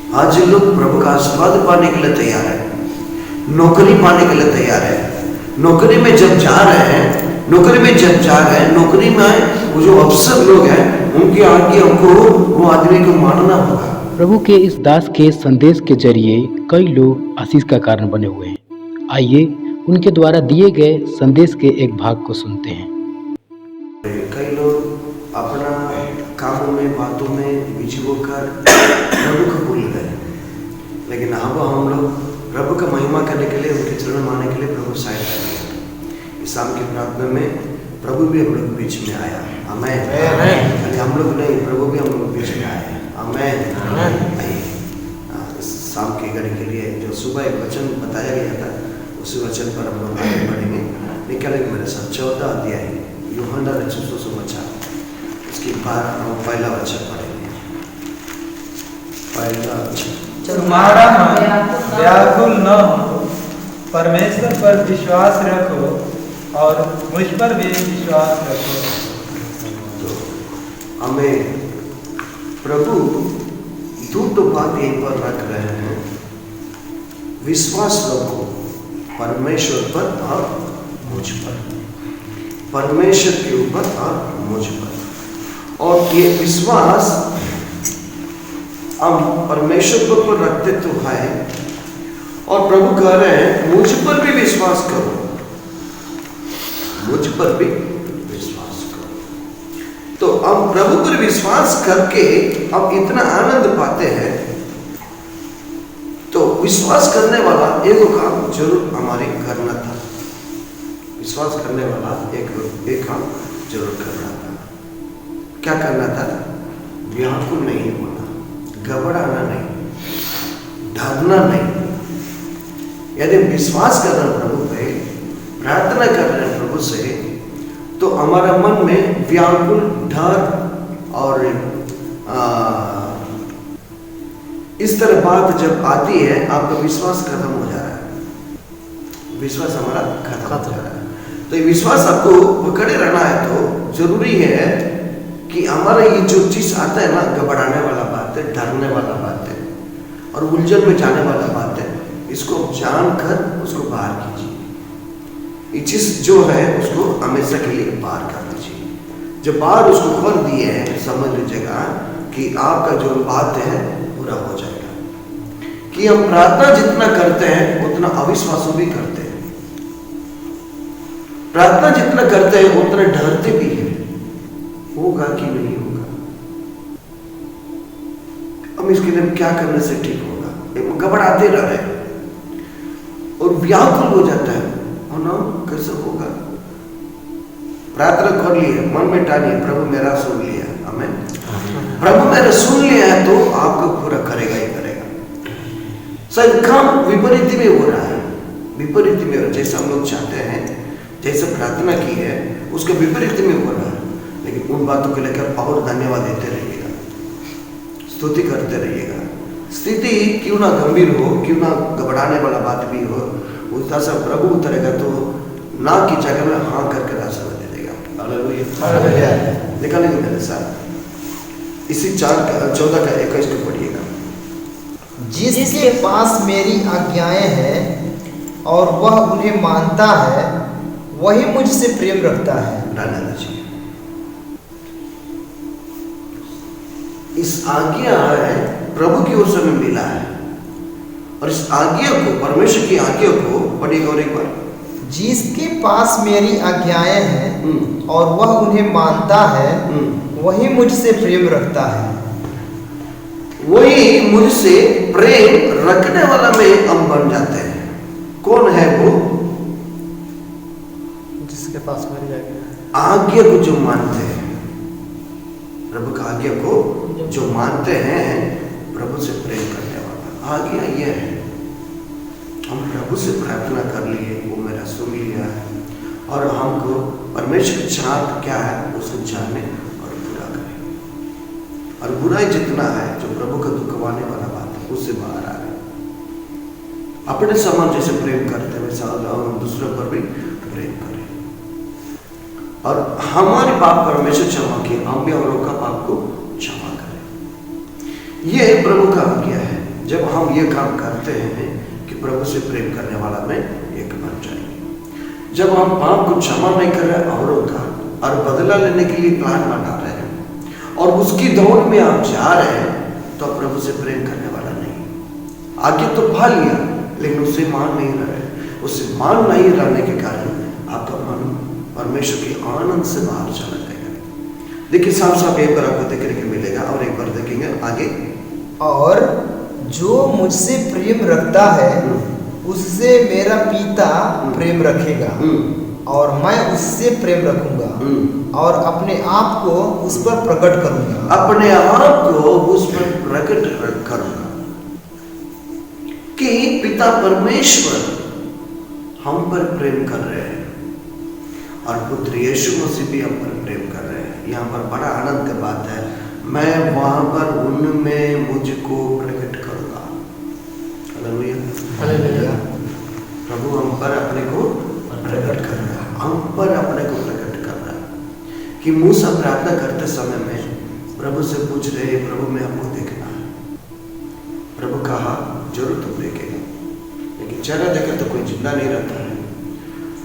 आज लोग प्रभु का आशीर्वाद पाने के लिए तैयार है, नौकरी पाने के लिए तैयार है। नौकरी में जब जा रहे हैं, नौकरी में वो जो अफसर लोग हैं उनकी आगे हमको वो आदमी को मानना होगा। प्रभु के इस दास के संदेश के जरिए कई लोग आशीष का कारण बने हुए हैं। आइए उनके द्वारा दिए गए संदेश के एक भाग को सुनते हैं। कई लोग अपना कामों में, बातों में बिजी होकर प्रभु को भूल गए, लेकिन अब हम लोग प्रभु का महिमा करने के लिए, उनके चरण माने के लिए प्रभु सहायता करें। इस शाम की प्रार्थना में प्रभु भी हम लोग बीच में आया। आमेन। खाली हम लोग नहीं, प्रभु भी हम लोग बीच में आए। आमेन। इस शाम की घड़ी के लिए जो सुबह एक वचन बताया गया था, उसी वचन पर हम लोग आगे बढ़ेंगे। निकलेंगे मेरे साथ 14 अध्याय यूहन्ना रचित सुसमाचार, उसकी पहला वचन पढ़ेंगे। पहला वचन, तुम्हारा मन व्याकुल न हो, परमेश्वर पर विश्वास रखो और मुझ पर भी विश्वास रखो। तो हमें प्रभु दो बात यहीं पर रख रहे हैं, विश्वास रखो परमेश्वर पर और मुझ पर, परमेश्वर के ऊपर और मुझ पर। और ये विश्वास हम परमेश्वर के ऊपर रखते तो है, और प्रभु कह रहे हैं मुझ पर भी विश्वास करो, मुझ पर भी विश्वास करो। तो हम प्रभु पर विश्वास करके अब इतना आनंद पाते हैं। तो विश्वास करने वाला एक काम जरूर हमारे करना था, विश्वास करने वाला एक काम जरूर करना था। क्या करना था? व्याकुल नहीं होना, घबराना नहीं, डरना नहीं। यदि विश्वास कर रहे हैं प्रभु पे, प्रार्थना कर रहे हैं प्रभु से, तो हमारा मन में व्याकुल, डर और इस तरह बात जब आती है, आपका विश्वास खत्म हो जा रहा है, विश्वास हमारा खत्म हो जा रहा है। तो ये विश्वास आपको पकड़े रहना है, तो जरूरी है कि हमारा ये जो चीज आता है ना, घबराने वाला बात है, डरने वाला बात है और उलझन में जाने वाला बात है, इसको जानकर उसको बाहर कीजिए। ये चीज जो है उसको हमेशा के लिए बाहर कर दीजिए। जब बाहर उसको कर दिए हैं, समझ लीजिएगा कि आपका जो बात है पूरा हो जाएगा। कि हम प्रार्थना जितना करते हैं उतना अविश्वास भी करते हैं, प्रार्थना जितना करते हैं उतना डरते भी हैं, होगा कि नहीं होगा, हम इसके लिए क्या करने से ठीक होगा। घबराते रह रहे और व्याकुल हो जाता है, ना कैसे होगा। प्रार्थना कर लिए, मन में टालिए, प्रभु मेरा सुन लिया, आमीन। प्रभु मेरा सुन लिया है तो आपको पूरा करेगा ही करेगा। शायद काम विपरीत में हो रहा है, विपरीत में हो रहा है, जैसा हम लोग चाहते हैं, जैसे प्रार्थना की है उसके विपरीत में हो रहा है, लेकिन उन बातों को लेकर और धन्यवाद देते रहिएगा, स्तुति करते रहिएगा। स्थिति क्यों ना गंभीर हो, क्यों ना घबराने वाला बात भी हो, उतना सा प्रभु उतरेगा तो ना की जगह में हाँ करके आशीर्वाद दे देगा। हालेलुया। निकालेंगे मेरे साथ इसी 14 का 21 को पढ़िएगा। जिसके पास मेरी आज्ञाएं हैं और वह उन्हें मानता है, वही मुझसे प्रेम रखता है। जी, इस आज्ञा है प्रभु की ओर से हमें मिला है, और इस आज्ञा को, परमेश्वर की आज्ञा को पढ़िएगा और एक बार। जिसके पास मेरी आज्ञाएं हैं और वह उन्हें मानता है, वही मुझसे प्रेम रखता है। वही मुझसे प्रेम रखने वाला में हम बन जाते हैं। कौन है वो? जिसके पास मेरी आज्ञा को जो मानते हैं, प्रभु का आज्ञा को जो मानते हैं, प्रभु से प्रेम करने वाला। आज्ञा यह है, हम प्रभु से प्रार्थना कर लिए, वो मेरा सुन लिया है, और हमको परमेश्वर की चाहत क्या है उसे जाने और पूरा करें। और बुराई जितना है जो प्रभु का दुखवाने वाला बात है उससे बाहर आ रहे। अपने समान जैसे प्रेम करते हुए हम दूसरों पर भी प्रेम करें, और हमारे पाप परमेश्वर क्षमा किए, हम भी औरों का पाप को क्षमा करें। यह प्रभु का आज्ञा है। जब हम ये काम करते हैं कि प्रभु से प्रेम करने वाला में एक बन जाएंगे। जब हम पाप को क्षमा नहीं कर रहे औरों का और बदला लेने के लिए प्लान बना रहे हैं और उसकी दौड़ में आप जा रहे हैं तो आप प्रभु से प्रेम करने वाला नहीं। आगे तो पा लिया लेकिन उसे मान नहीं रहे, उसे मान नहीं रहने के कारण आपका मन परमेश्वर के आनंद से बाहर चला जाएगा। देखिए साफ साफ एक बार आपको देखने को मिलेगा और एक बार देखेंगे आगे। और जो मुझसे प्रेम रखता है उससे मेरा पिता प्रेम रखेगा और मैं उससे प्रेम रखूंगा और अपने आप को उस पर प्रकट करूंगा। अपने आप को उस पर प्रकट करूंगा कि पिता परमेश्वर हम पर प्रेम कर रहे हैं और पुत्र यीशु मसीह भी हम पर प्रेम कर रहे हैं। यहाँ पर बड़ा आनंद की बात है, मैं वहां पर उनमें मुझको प्रकट करूंगा। हालेलुया। प्रभु हम पर अपने को प्रकट कर रहा है, हम पर अपने को प्रकट कर रहा है। कि मूसा प्रार्थना करते समय में प्रभु से पूछ रहे, प्रभु मैं आपको देखना है। प्रभु कहा जरूर तुम देखेगा, लेकिन चेहरा देखे तो कोई जिंदा नहीं रहता है।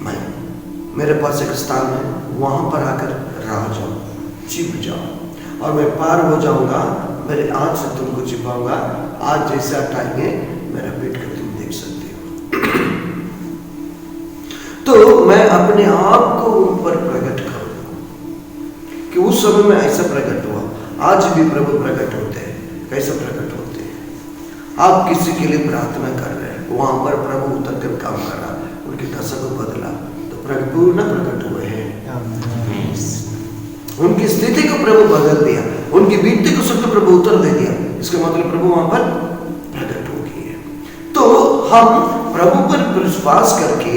मैं मेरे पास एक स्थान है, वहां पर आकर रह जाओ, छिप जाओ और मैं पार हो जाऊंगा, मेरे आंख से तुमको छिपाऊंगा। आज जैसे हटाएंगे मेरा पेट को तुम देख सकते हो। तो मैं अपने आप को उन पर प्रकट करूंगा कि उस समय में ऐसा प्रकट हुआ। आज भी प्रभु प्रकट होते हैं। कैसे प्रकट होते हैं? आप किसी के लिए प्रार्थना कर रहे हैं, वहां पर प्रभु उतर कर काम कर रहा, उनकी दशा को बदला तो प्रभु न प्रकट हुए हैं। उनकी स्थिति को प्रभु बदल दिया, उनकी बीतती को सुनकर प्रभु उत्तर दे दिया। इसका मतलब प्रभु वहां पर प्रकट हो गई है। तो हम प्रभु पर विश्वास करके,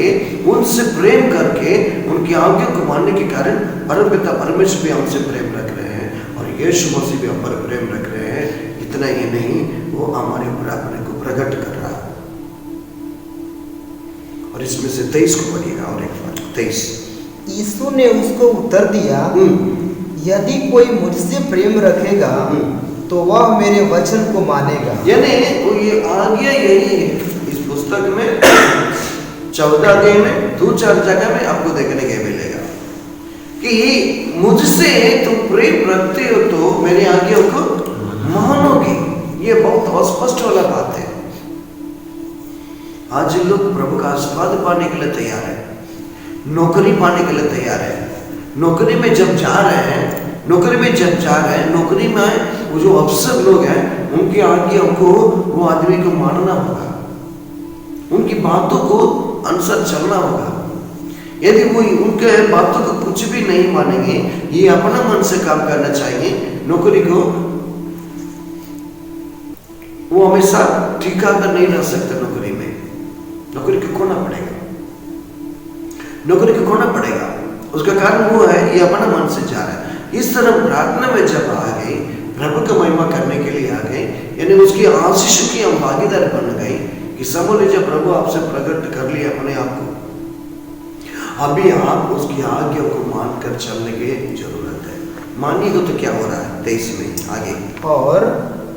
उनसे प्रेम करके, उनकी आज्ञा को मानने के कारण परमपिता परमेश्वर भी हमसे प्रेम रख रहे हैं और यीशु मसीह भी हम पर प्रेम रख रहे हैं। इतना ही नहीं, वो हमारे ऊपर अपने को प्रकट कर रहा है। और इसमें से 23 को पढ़िएगा और एक बार 23। यीशु ने उसको उत्तर दिया, यदि कोई मुझसे प्रेम रखेगा तो वह मेरे वचन को मानेगा। यानी वो ये आज्ञा यही है। इस पुस्तक में 14 अध्याय में 2-4 जगह में आपको देखने के मिलेगा कि मुझसे तुम प्रेम रखते हो तो मेरी आज्ञा को मानोगे। ये बहुत अस्पष्ट वाला बात है। आज लोग प्रभु का आशीर्वाद पाने के लिए तैयार है, नौकरी पाने के लिए तैयार है। नौकरी में जब जा रहे हैं, नौकरी में वो जो अफसर लोग हैं, उनकी आज्ञा को वो आदमी को मानना होगा, उनकी बातों को अनुसार चलना होगा। यदि वो उनके बातों को कुछ भी नहीं मानेंगे, ये अपना मन से काम करना चाहिए, नौकरी को वो हमेशा टिका कर नहीं रह सकते। नौकरी को खोना पड़ेगा, नौकरी को खोना पड़ेगा। उसका कारण वो है ये अपना मन से जा रहा है। इस तरह प्रार्थना में जब आ गए, प्रभु का महिमा करने के लिए आ गए, यानी उसकी आशीष की हम भागीदार बन गए कि समझ लीजिए प्रभु आपसे प्रकट कर लिया अपने आप को। अभी आप उसकी आज्ञा को मानकर चलने की जरूरत है। मानिएगा तो क्या हो रहा है 23 में आगे। और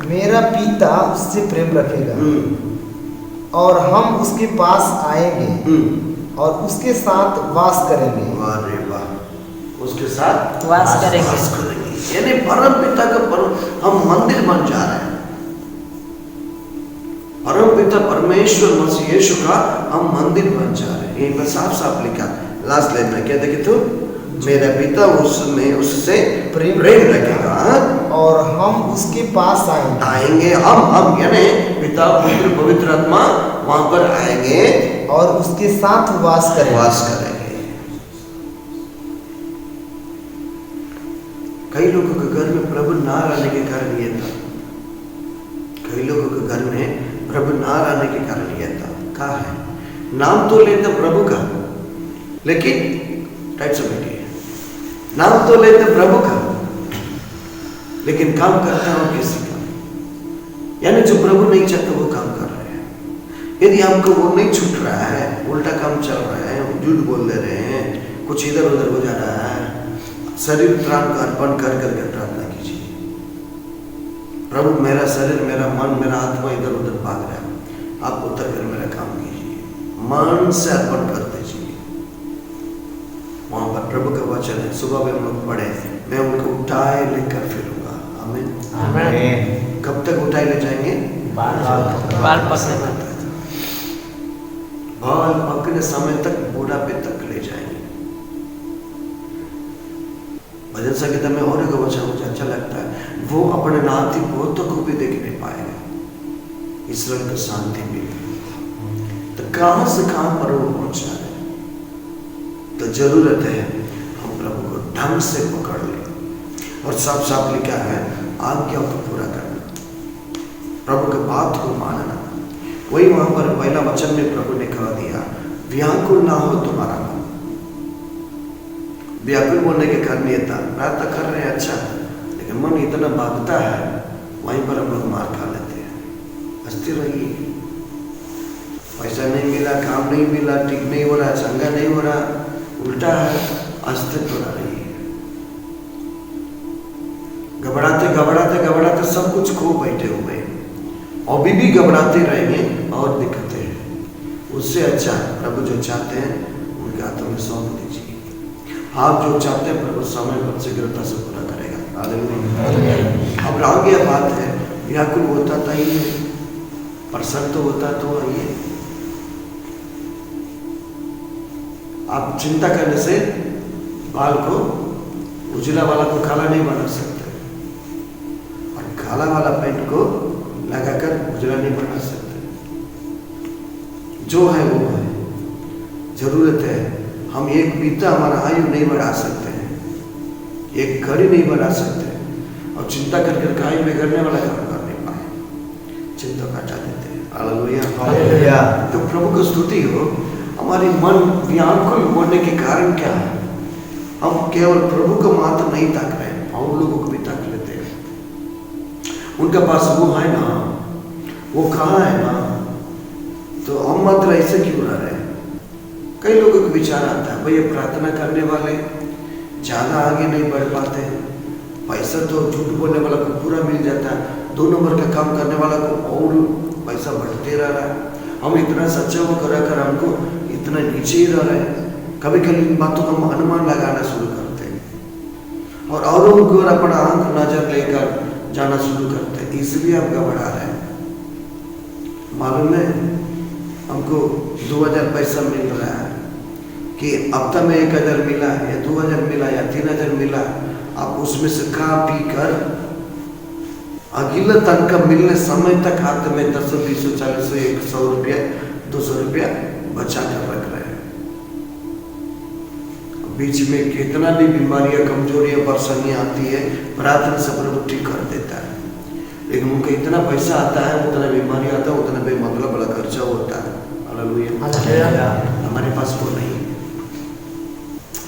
मेरा पिता उससे प्रेम रखेगा और हम उसके पास आएंगे और उसके साथ वास करेंगे। अरे वाह, उसके साथ वास करेंगे। यानी परम पिता का हम मंदिर बन जा रहे हैं। परम पिता परमेश्वर मसीह यीशु का हम मंदिर बन जा रहे हैं। यहीं पर साफ साफ लिखा लास्ट लाइन में, क्या देखे तो मेरा पिता उसमें उससे प्रेम रखेगा और हम उसके पास आएंगे। हम यानी पिता पुत्र पवित्र आत्मा वहां पर आएंगे और उसके साथ वास करेंगे। कई लोगों के घर में प्रभु ना रहने के कारण ये था, कई लोगों के घर में प्रभु ना रहने के कारण ये था। कहा है नाम तो लेते प्रभु का, लेकिन टाइट से बैठिए, नाम तो लेते प्रभु का लेकिन काम करते हैं किसी का। यानी जो प्रभु नहीं चाहते वो काम कर रहे हैं। यदि हमको वो नहीं छूट रहा है, उल्टा काम चल रहा है, झूठ बोल दे रहे हैं, कुछ इधर उधर हो जा रहा है, शरीर प्राण का अर्पण कर करके प्रार्थना कीजिए। प्रभु मेरा शरीर, मेरा मन, मेरा आत्मा इधर उधर भाग रहा है, आप उतर कर मेरा काम कीजिए, मन से अर्पण कर दीजिए। वहां पर प्रभु का वचन है, सुबह में हम लोग पढ़े, मैं उनको उठाए लेकर फिरूंगा। आमीन। आमीन। कब तक उठाए ले जाएंगे? बाल पकने तक। बाल पकने समय तक, बुढ़ापे तक ले जाएंगे। भजन संगीता में और एक वचन मुझे अच्छा लगता है, वो अपने नाती पोतों को भी देख नहीं पाएगा, इसराइल को शांति मिली। तो कहां से कहां पर वो पहुंचा है? तो जरूरत है हम प्रभु को ढंग से पकड़ ले और साफ साफ लिखा है, आज्ञा को पूरा करना, प्रभु के बात को मानना। वही वहां पर पहला वचन में प्रभु ने कह दिया, व्याकुल ना हो तुम्हारा मन। व्याकुल बोलने के कारण ये था, प्रार्थना कर रहे हैं अच्छा, लेकिन मन इतना भागता है, वहीं पर हम लोग मार खा लेते हैं। अस्थिर रहिए, पैसा नहीं मिला, काम नहीं मिला, ठीक नहीं हो रहा, चंगा नहीं हो रहा, उल्टा है, अस्थिर बना रही है। घबराते घबराते घबराते सब कुछ खो बैठे हुए हैं, अभी भी घबराते रहेंगे और दिक्कतें हैं। उससे अच्छा प्रभु जो चाहते हैं उनके हाथों में सौंप दीजिए। आप जो चाहते हैं प्रभु समय पर शीघ्रता से पूरा करेगा। हालेलुया। अब रह गया बात है, व्याकुल होता था ही है, प्रसन्न तो होता तो आइए। आप चिंता करने से बाल को, उजला वाला को काला नहीं बना सकते, और काला वाला पेंट को लगाकर उजला नहीं बना सकते। जो है वो है। जरूरत है, हम एक बीता हमारा आयु नहीं बढ़ा सकते हैं, एक घड़ी नहीं बढ़ा सकते, और चिंता कर कर आयु बिगड़ने वाला काम कर नहीं पाए, चिंता काटा देते हैं। हालेलुया। तो प्रभु को स्तुति हो। हमारी मन व्याकुल होने के कारण क्या है? हम केवल प्रभु को मात्र नहीं ताक रहे हैं, और लोगों को भी ताक लेते हैं। उनके पास वो है ना, वो कहाँ है ना, तो हम मात्र ऐसे क्यों रह रहे हैं? कई लोगों को विचार आता है, भैया प्रार्थना करने वाले ज़्यादा आगे नहीं बढ़ पाते हैं, पैसा तो झूठ बोलने वाला को पूरा मिल जाता है, 2 नंबर का काम करने वाला को और पैसा बढ़ते रह रहा है। हम इतना सच्चा वो कर हमको इतना नीचे ही रह रहे हैं। कभी कभी इन बातों का हम अनुमान लगाना शुरू करते हैं और औरों को अपना आंख नजर लेकर जाना शुरू करते हैं, इसलिए हम घबरा रहे हैं। मालूम है, हमको 2000 पैसा मिल रहा है कि हफ्ता में 1000 मिला या 2000 मिला या 3000 मिला, आप उसमें से खा पी कर अगले तनख्वाह मिलने समय तक हाथ में 10, 20, 40, 100 रुपया, 200 रुपया बचा कर रख रहे हैं। बीच में कितना भी बीमारियां, कमजोरियां, परेशानियां आती है, प्रार्थना से प्रभु ठीक कर देता है। लेकिन उनको इतना पैसा आता है, उतना बीमारी आता है, उतना बेमतलब वाला खर्चा होता है। हालेलुया। हमारे पास वो नहीं,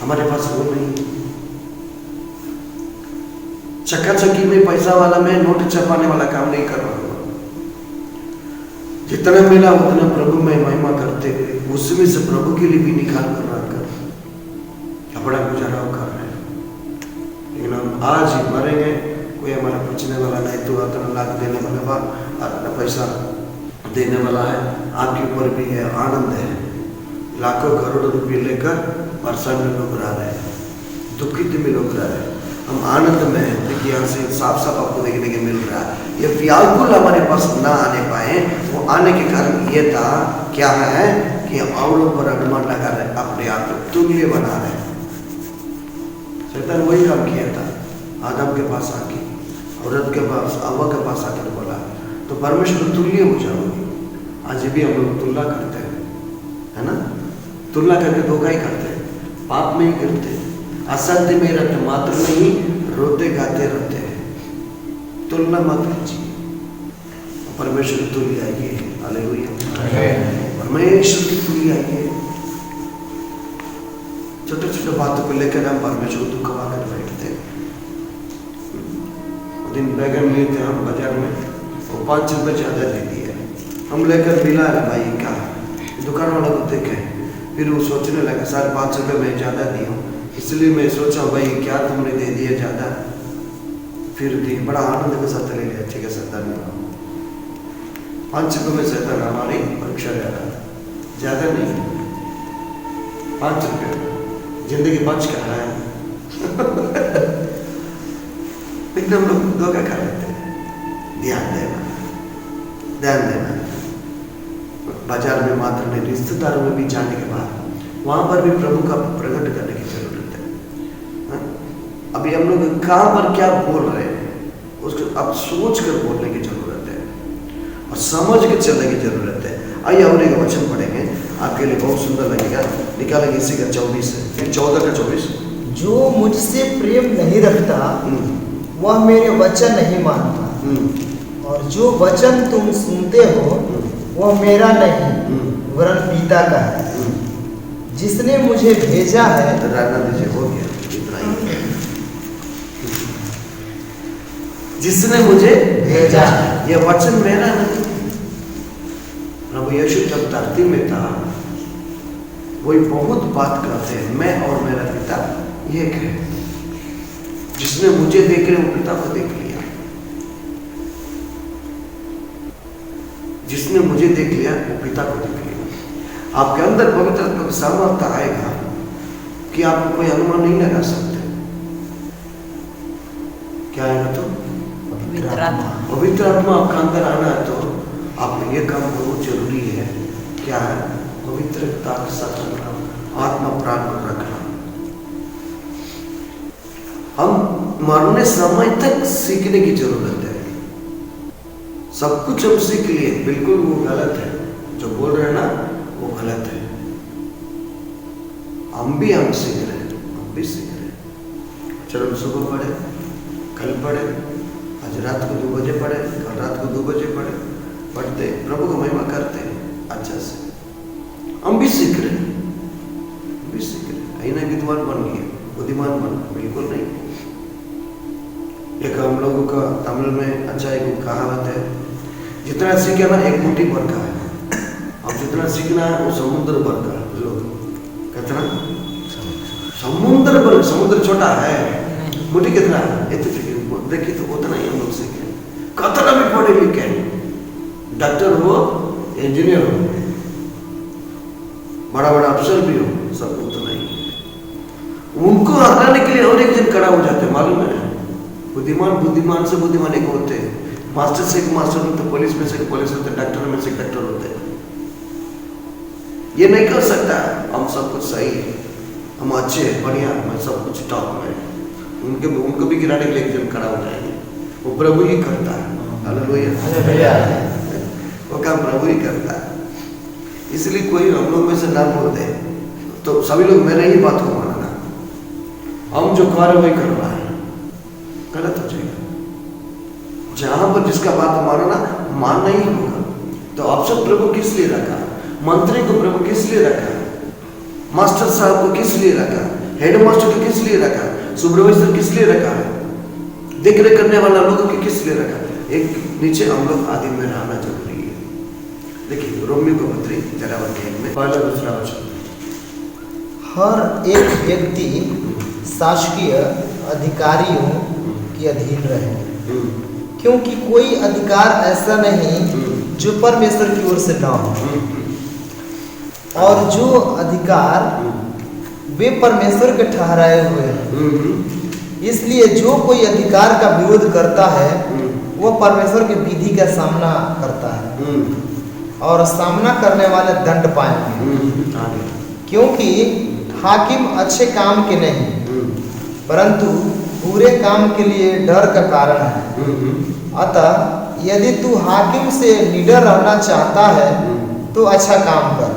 हमारे पास वो नहीं। चक्का-चक्की में पैसा वाला में नोट छपाने वाला काम नहीं कर रहा हूँ। जितना मिला उतना प्रभु में महिमा करते हुए, उसमें से प्रभु के लिए भी निकाल कर रखकर अपना गुजारा कर रहे हैं। लेकिन हम आज ही मरेंगे, कोई हमारा पूछने वाला नहीं, तो इतना लाख देने वाला बा, इतना पैसा देने वाला है, आपके ऊपर भी है, आनंद है। लाखों करोड़ों रुपये लेकर परेशान में लोग रह रहे हैं, दुखित में लोग रह रहे हैं। हम आनंद में हैं। देखिए यहाँ से साफ साफ आपको देखने को मिल रहा है, ये व्याकुल हमारे पास ना आने पाए, वो आने के कारण ये था क्या है कि औरों पर अनुमान लगा रहे, अपने आप को तुल्य बना रहे। शैतान वही काम किया था, आदम के पास आके, औरत के पास, हव्वा के पास आकर बोला तो परमेश्वर तुल्य हो जाओगे। आज भी हम लोग तुलना करते हैं, है ना, तुलना करके धोखा ही करते हैं, पाप में ही गिरते, अशांति में रहते, मात्र नहीं रोते गाते रहते हैं। तुलना मत कीजिए, परमेश्वर की तुल्य आइए। हालेलुया। परमेश्वर की तुल्य आइए। छोटे छोटे बातों को लेकर हम परमेश्वर को दुखवा कर बैठते हैं। दिन बैगन लिए थे हम बाजार में, वो 5 रुपये ज़्यादा दे दिया, हम लेकर मिला है भाई क्या, दुकान वाला को देखे, फिर वो सोचने लगा 5.5 रुपये मैं ज़्यादा दिया हूँ, इसलिए मैं सोचा भाई क्या तुमने दे दिया ज़्यादा। फिर दी बड़ा आनंद के साथ ले लिया, ठीक है सर धन्यवाद। 5 रुपये में सर हमारी परीक्षा ले रहा, ज़्यादा नहीं, 5 रुपये जिंदगी बच कर रहा है। लेकिन हम लोग धोखा खा लेते हैं। ध्यान देना। बाजार में मात्र नहीं, रिश्तेदारों में भी जाने के बाद वहां पर भी प्रभु का प्रकट करने की जरूरत है। अभी हम लोग कहाँ पर क्या बोल रहे हैं उसको अब सोच कर बोलने की जरूरत है और समझ के चलने की जरूरत है। आइए और एक वचन पढ़ेंगे, आपके लिए बहुत सुंदर लगेगा। निकालेंगे इसी का 24 है, फिर 14 का 24। जो मुझसे प्रेम नहीं रखता वह मेरे वचन नहीं मानता, और जो वचन तुम सुनते हो वह मेरा नहीं वरन पिता का है जिसने मुझे भेजा है। रहना दीजिए, हो गया इतना ही। जिसने मुझे भेजा, यह वचन मेरा नहीं। प्रभु यीशु जब धरती में था वही बहुत बात करते हैं, मैं और मेरा पिता एक है। जिसने मुझे देख रहे वो पिता को देख लिया, जिसने मुझे देख लिया वो पिता को देख लिया। आपके अंदर पवित्र आत्मा का सामर्थ्य आएगा कि आप कोई अनुमान नहीं लगा सकते। क्या आएगा? तो पवित्र आत्मा आपका अंदर आना है तो आपको ये काम बहुत जरूरी है। क्या है? पवित्रता के साथ रखना, आत्मा प्राण को रखना। हम मरने समय तक सीखने की जरूरत है। सब कुछ हम सीख लिए, बिल्कुल वो गलत है, जो बोल रहे हैं ना वो गलत है। हम सीख रहे हैं। चलो सुबह पढ़े, कल पढ़े, आज रात को 2 बजे पढ़े, कल रात को 2 बजे पढ़ते प्रभु को महिमा करते हैं अच्छा से। हम भी सीख रहे हैं। नहीं विद्वान बन गए, बुद्धिमान बन, बिल्कुल नहीं। एक हम लोगों का तमिल में अच्छा एक कहावत है, जितना सीखे ना एक मुट्ठी भर का है, अब जितना सीखना है वो समुद्र भर का है। लोग कितना समुद्र छोटा है, मुट्ठी कितना है देखिए, तो उतना ही हम लोग सीखे। कतना भी पढ़े लिखे, डॉक्टर हो, इंजीनियर हो, बड़ा अफसर भी हो, सब उतना ही। उनको हराने के लिए और एक जन खड़ा हो जाते हैं, मालूम है? बुद्धिमान से बुद्धिमान एक होते हैं, मास्टर से एक मास्टर होते, पुलिस में से एक पुलिस होते, डॉक्टर में से एक डॉक्टर होते। ये नहीं कर सकता हम सब कुछ सही है, हम अच्छे हैं, बढ़िया, मैं सब कुछ टॉप में। उनको भी गिराने के लिए एक जन खड़ा हो जाएंगे। वो प्रभु ही करता है। हालेलुया। वो काम प्रभु ही करता है। इसलिए कोई हम लोग में से ना बोल दे तो सभी लोग मेरे ही बात को मानना, हम जो कर वही करना है, गलत हो जाएगा। जहां पर जिसका बात मानना मानना ही होगा। तो अफसर प्रभु किस लिए रखा, मंत्री को प्रभु किस लिए रखा, मास्टर साहब को किस लिए रखा, हेड मास्टर को किस लिए रखा, सुपरवाइजर किस लिए रखा है, देख रेख करने वाला लोगों को किस लिए रखा। एक नीचे हम लोग आदि में रहना जरूरी है। देखिए रोमियो को पत्री 13 अध्याय में पहला दूसरा वचन, हर एक व्यक्ति शासकीय अधिकारियों के अधीन रहे, क्योंकि कोई अधिकार ऐसा नहीं जो परमेश्वर की ओर से न हो, और जो अधिकार वे परमेश्वर के ठहराए हुए हैं। इसलिए जो कोई अधिकार का विरोध करता है वह परमेश्वर के विधि का सामना करता है, और सामना करने वाले दंड पाएंगे। क्योंकि हाकिम अच्छे काम के नहीं परंतु बुरे काम के लिए डर का कारण है। अतः यदि तू हाकिम से निडर रहना चाहता है तो अच्छा काम कर,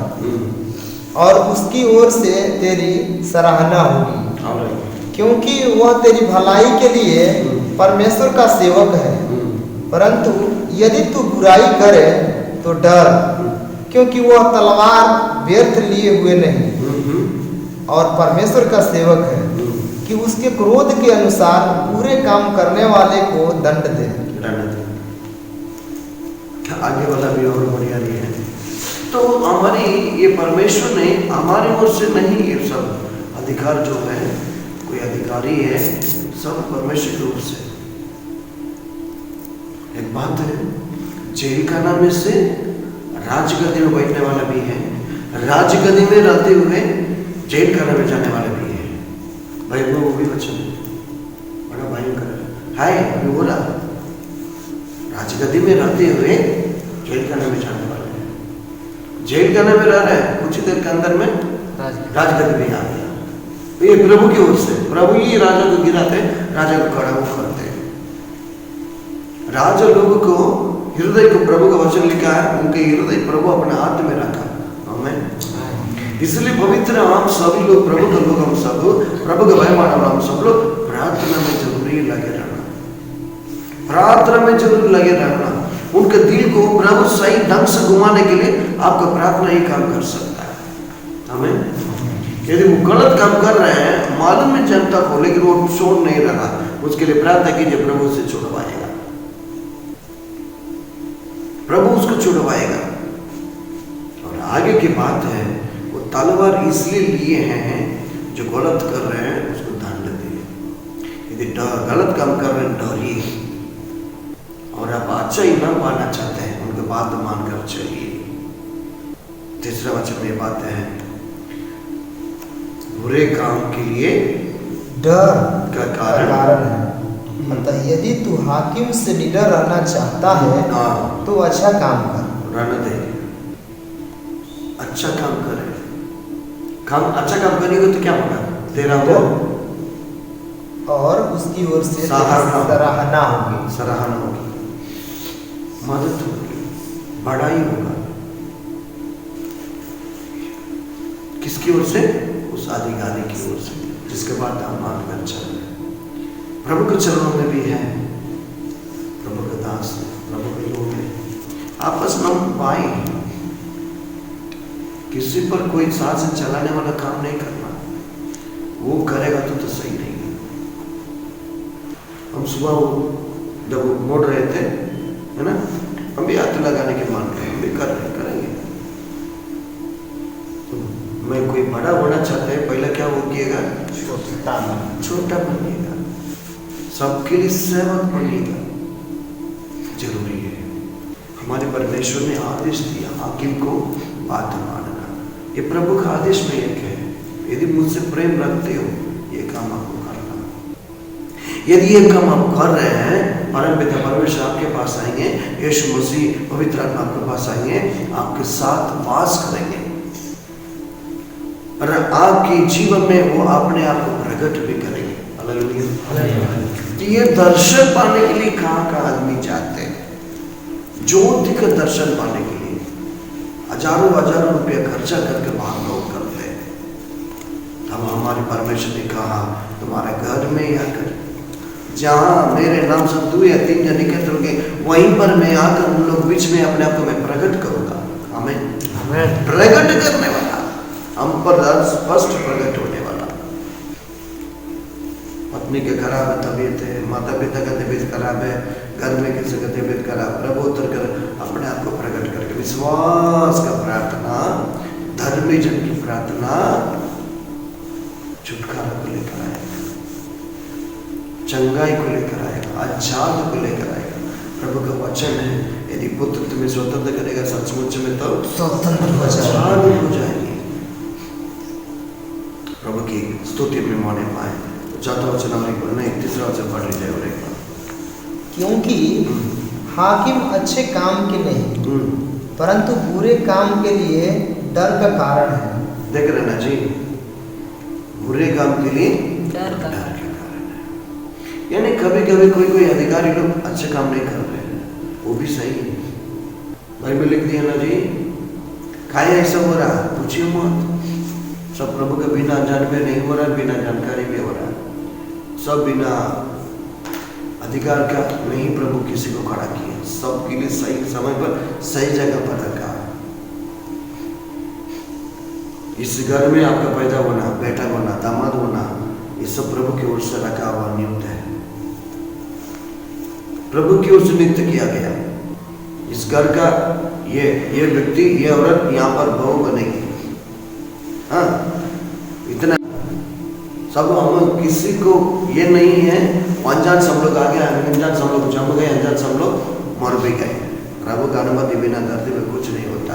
और उसकी ओर से तेरी सराहना होगी, क्योंकि वह तेरी भलाई के लिए परमेश्वर का सेवक है। परंतु यदि तू बुराई करे तो डर, क्योंकि वह तलवार व्यर्थ लिए हुए नहीं और परमेश्वर का सेवक है कि उसके क्रोध के अनुसार पूरे काम करने वाले को दंड दे। आगे वाला भी और बढ़िया नहीं है। तो हमारी ये परमेश्वर ने हमारी ओर से नहीं, ये सब अधिकार जो है, कोई अधिकारी है, सब परमेश्वर की ओर से। एक बात है, जेल खाना में से राजगद्दी में बैठने वाला भी है, राजगद्दी में रहते हुए जेल खाना में जाने वाले भी है। भाई वो भी वचन बड़ा भयंकर है, अभी बोला राजगद्दी में रहते हुए जेल खाना में जाने वाले हैं। जेल खाना में रह रहे हैं, कुछ ही देर के अंदर में राजगद्दी में आ गया। तो ये प्रभु की ओर से, प्रभु ही राजा को गिराते, राजा को खड़ा करते। राजा लोगों को हृदय को प्रभु का वचन लिखा है, उनके हृदय प्रभु अपने हाथ में रखा। आमीन। इसलिए पवित्र हम सभी लोग, प्रभु के लोग, हम सब प्रभु का भय मानव, हम सब लोग प्रार्थना में जरूरी लगे रहना, प्रार्थना में जरूर लगे रहना। उनके दिल को प्रभु सही ढंग से घुमाने के लिए आपका प्रार्थना ही काम कर सकता है। आमीन। यदि वो गलत काम कर रहे हैं मालूम है जनता को, लेकिन वो छोड़ नहीं रहा, उसके लिए प्रार्थना कीजिए, प्रभु से छुड़वाएगा, प्रभु उसको छुड़वाएगा। और आगे की बात है, वो तलवार इसलिए लिए हैं जो गलत कर रहे हैं उसको दंड दिए। यदि गलत काम कर रहे हैं डरिए, और आप अच्छा ही ना पाना चाहते हैं उनके बात मानकर चलिए। तीसरा वचन में बात है, बुरे काम के लिए डर का कारण है। अतः यदि तू हाकिम से निडर रहना चाहता है तो अच्छा काम कर। रहना दे, अच्छा काम करे, अच्छा काम करेगा तो क्या होगा, तेरा वो और उसकी ओर से सराहना होगी, मदद होगी, बड़ाई होगा। किसकी ओर से? उस अधिकारी की ओर से जिसके बाद हम मानकर चल रहे। प्रभु के चरणों में भी है, प्रभु के दास, प्रभु के लोग हैं, आपस में भाई। किसी पर कोई शासन चलाने वाला काम नहीं करना, वो करेगा तो सही नहीं है। हम सुबह जब मोड़ रहे थे, है ना, हम भी हाथ लगाने के मान रहे हैं, हम भी करेंगे। तो मैं कोई बड़ा होना चाहते हैं, पहले क्या वो किएगा, छोटा बनिएगा, सबके लिए सेवक बनिएगा, जरूरी है। हमारे परमेश्वर ने आदेश दिया हाकिम को बात मानना, ये प्रभु का आदेश में एक है। यदि मुझसे प्रेम रखते हो ये काम आपको करना। यदि ये काम आप कर रहे हैं, परम पिता परमेश्वर आपके पास आएंगे, यीशु मसीह पवित्र आत्मा आपके पास आएंगे, आपके साथ वास करेंगे, और आपके जीवन में वो अपने आप को प्रकट भी करेंगे। हालेलुया। ये दर्शन पाने के लिए कहाँ आदमी जाते हैं, ज्योति का दर्शन पाने के लिए हजारों रुपया खर्चा करके भाग दौड़ करते हैं। अब हमारे परमेश्वर ने कहा तुम्हारे घर में आकर, जहाँ मेरे नाम से 2 या 3 जन एकत्र होंगे, वहीं पर मैं आकर उन लोग बीच में अपने आप को मैं प्रकट करूंगा। आमीन। प्रकट करने वाला, हम पर स्पष्ट प्रकट होने वाला। पत्नी के खराब है तबीयत है, माता पिता का तबीयत खराब है, घर में किसी का तबीयत खराब, प्रभु उतर कर अपने आप को प्रकट करके विश्वास का प्रार्थना, धर्मी जन की प्रार्थना छुटकारा को लेकर आएगा, चंगाई को लेकर आएगा, आजाद को लेकर आएगा। प्रभु का वचन है, यदि पुत्र तुम्हें स्वतंत्र करेगा सचमुच में तो स्वतंत्र हो जाएंगे। प्रभु की स्तुति में माने पाए। चौथा वचन नहीं, तीसरा वचन पढ़ लीजिए और एक बार। क्योंकि हाकिम अच्छे काम के नहीं परंतु बुरे काम के लिए डर का कारण है। देख रहे ना जी, बुरे काम के लिए डर का कारण है। यानी कभी कभी कोई अधिकारी लोग अच्छे काम नहीं कर रहे हैं, वो भी सही है। बाइबल लिख दिया ना जी, खाया ऐसा हो रहा, पूछिए मत। सब प्रभु के बिना जान में नहीं हो रहा, बिना जानकारी में हो रहा, सब बिना अधिकार का नहीं प्रभु किसी को खड़ा किया, सबके लिए सही समय पर सही जगह पर रखा। इस घर में आपका पैदा होना, बेटा होना, दामाद होना, ये सब प्रभु की ओर से रखा हुआ नियुक्त है, प्रभु की ओर से नियुक्त किया गया। इस घर का ये व्यक्ति, ये औरत यहाँ पर बहू बनेगी। हाँ, इतना सब हम किसी को ये नहीं है, अनजान सब लोग आ गए, अनजान सब लोग जम गए, अनजान सब लोग मर भी गए। प्रभु का अनुमति बिना धरती में कुछ नहीं होता,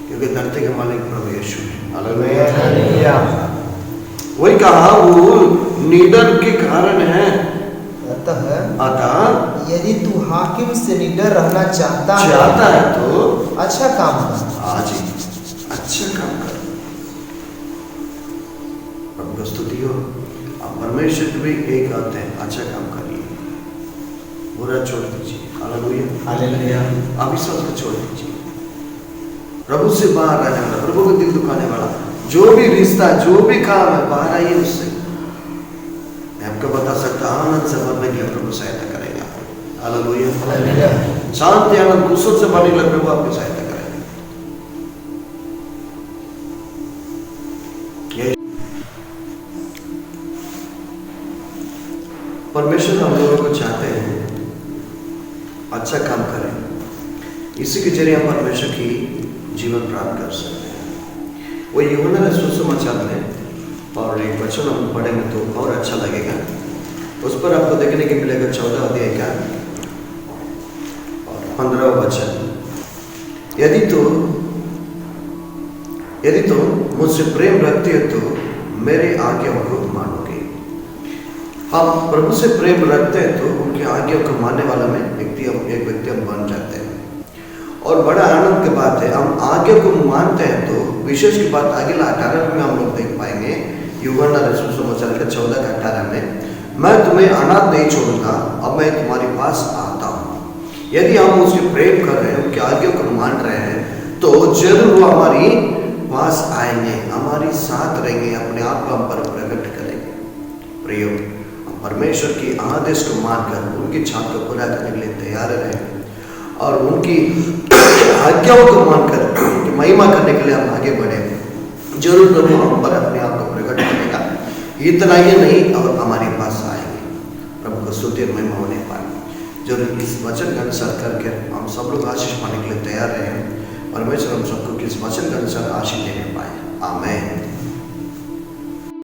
क्योंकि धरती के मालिक प्रभु यीशु है। हालेलुया। वही कहा वो निडर के कारण है। अतः यदि तू हाकिम से निडर रहना चाहता है तो अच्छा काम कर। हाँ जी, अच्छा काम कर। प्रभु का स्तुति हो। आप परमेश्वर भी यही कहते हैं, अच्छा काम करिए, बुरा छोड़ दीजिए। Hallelujah, hallelujah. अविश्वास को छोड़ दीजिए। प्रभु से बाहर रहने वाला, प्रभु को दिल दुखाने वाला जो भी रिश्ता, जो भी काम है, बाहर आइए उससे। मैं आपको बता सकता आनंद से भरने के लिए प्रभु सहायता करेगा। हालेलुया। शांति, आनंद, कुशल से भरने के लिए प्रभु आपकी सहायता करेगा। परमेश्वर हम लोगों को चाहते हैं अच्छा काम करें, इसी के जरिए हम परमेश्वर की जीवन प्राप्त कर सकते हैं। वो यूहन्ना रसूल सुसमाचार में और एक वचन हम पढ़ेंगे तो और अच्छा लगेगा। उस पर आपको देखने के मिलेगा 14 अध्याय का और 15 वचन। यदि तो मुझसे प्रेम रखते हो तो मेरे आज्ञाओं को मानोगे। हम प्रभु से प्रेम रखते हैं तो उनकी आज्ञा को मानने वाला में एक व्यक्ति हम बन जाते हैं। और बड़ा आनंद की बात है, हम आज्ञा को मानते हैं तो विशेष की बात अगला 18 में हम लोग देख पाएंगे। यूहन्ना रसूल सुसमाचार का 14 का 18 में, मैं तुम्हें अनाथ नहीं छोड़ूंगा, अब मैं तुम्हारे पास आता हूँ। यदि हम उसके प्रेम कर रहे हैं, उनकी आज्ञा को मान रहे हैं, तो जरूर वो हमारी पास आएंगे, हमारी साथ रहेंगे, अपने आप को हम पर प्रकट करेंगे। प्रियो, परमेश्वर की आदेश को मानकर उनकी छाप को पूरा करने के लिए तैयार रहें और उनकी आज्ञाओं को मानकर महिमा करने के लिए हम आगे बढ़े। जरूर प्रभु हम पर अपने आप को प्रकट करेगा। इतना ही नहीं, और हमारे पास आएंगे। प्रभु को स्तुति और महिमा होने पाए। जरूर इस वचन का अनुसार करके हम सब लोग आशीष पाने के लिए तैयार रहें। परमेश्वर हम सबको इस वचन के अनुसार आशीष देने पाए। आमीन।